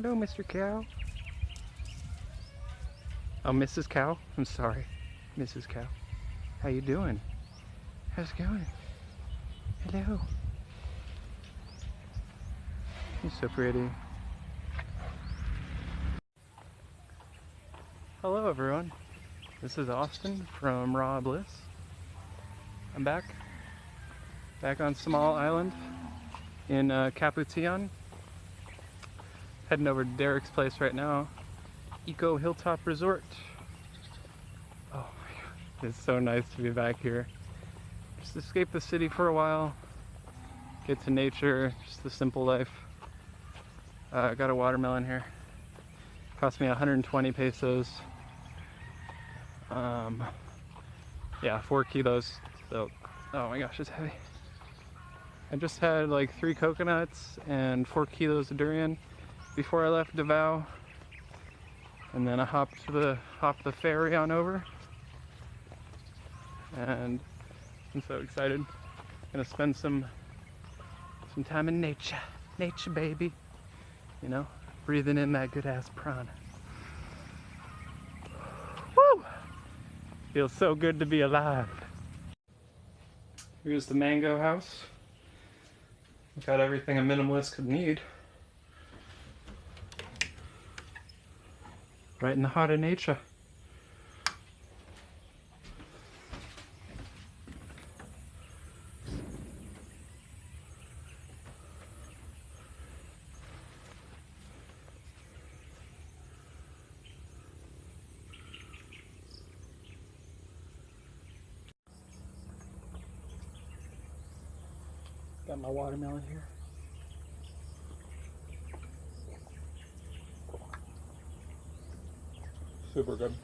Hello, Mr. Cow. Oh, Mrs. Cow? I'm sorry. Mrs. Cow. How you doing? How's it going? Hello. You're so pretty. Hello, everyone. This is Austin from Raw Bliss. I'm back on Small Island in Kaputian. Heading over to Derek's place right now. Eco Hilltop Resort. Oh my god, it's so nice to be back here. Just escape the city for a while, get to nature, just the simple life. I got a watermelon here. Cost me 120 pesos. Yeah, 4 kilos. So, oh my gosh, it's heavy. I just had like 3 coconuts and 4 kilos of durian before I left Davao. And then I hopped the ferry on over. And I'm so excited. Gonna spend some time in nature. Nature, baby. You know, breathing in that good ass prana. Woo! Feels so good to be alive. Here's the mango house. Got everything a minimalist could need. Right in the heart of nature. Got my watermelon here. Super good.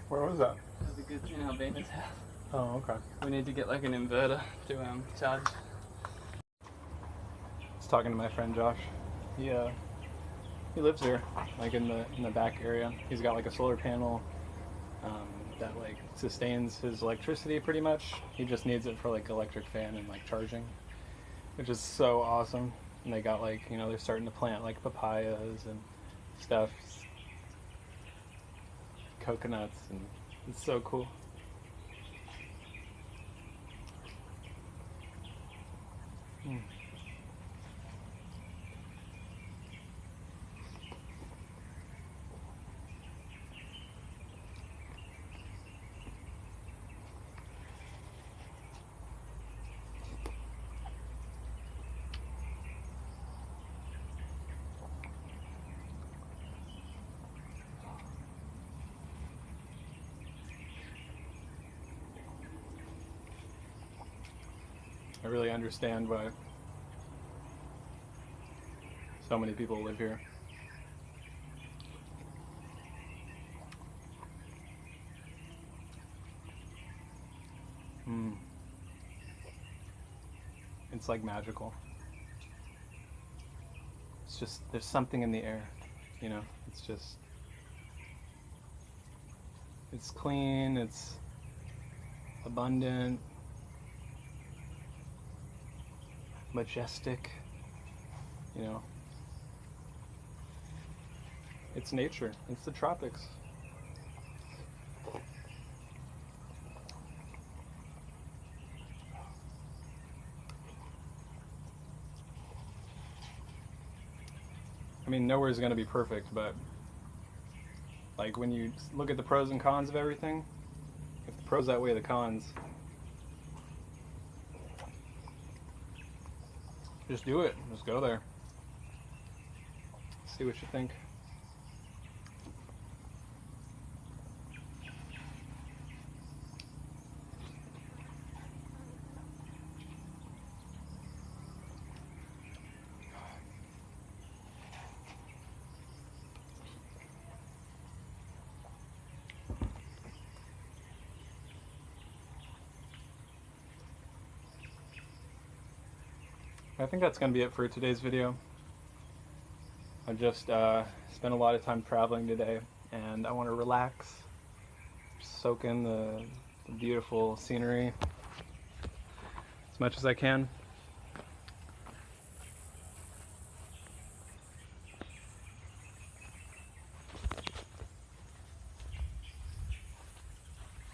Where was that? That's a good in Albana's house. Oh, okay. We need to get like an inverter to charge. I was talking to my friend Josh. He lives here, like in the back area. He's got like a solar panel that like sustains his electricity pretty much. He just needs it for like electric fan and like charging, which is so awesome. And they got like, you know, they're starting to plant like papayas and stuff, coconuts, and it's so cool. I really understand why so many people live here. It's like magical. It's just, there's something in the air, you know? It's just, it's clean, it's abundant, majestic, you know? It's nature, it's the tropics. I mean, nowhere's gonna be perfect, but like when you look at the pros and cons of everything, if the pros outweigh the cons, just do it. Just go there. See what you think. I think that's going to be it for today's video. I just spent a lot of time traveling today, and I want to relax, soak in the beautiful scenery as much as I can.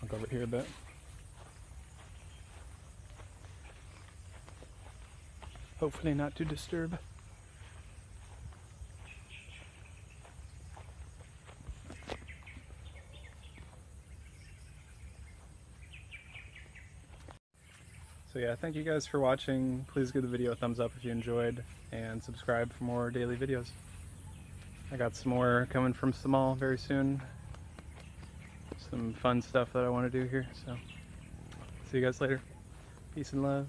I'll go over here a bit. Hopefully not to disturb. So yeah, thank you guys for watching. Please give the video a thumbs up if you enjoyed, and subscribe for more daily videos. I got some more coming from Samal very soon. Some fun stuff that I want to do here, so see you guys later. Peace and love.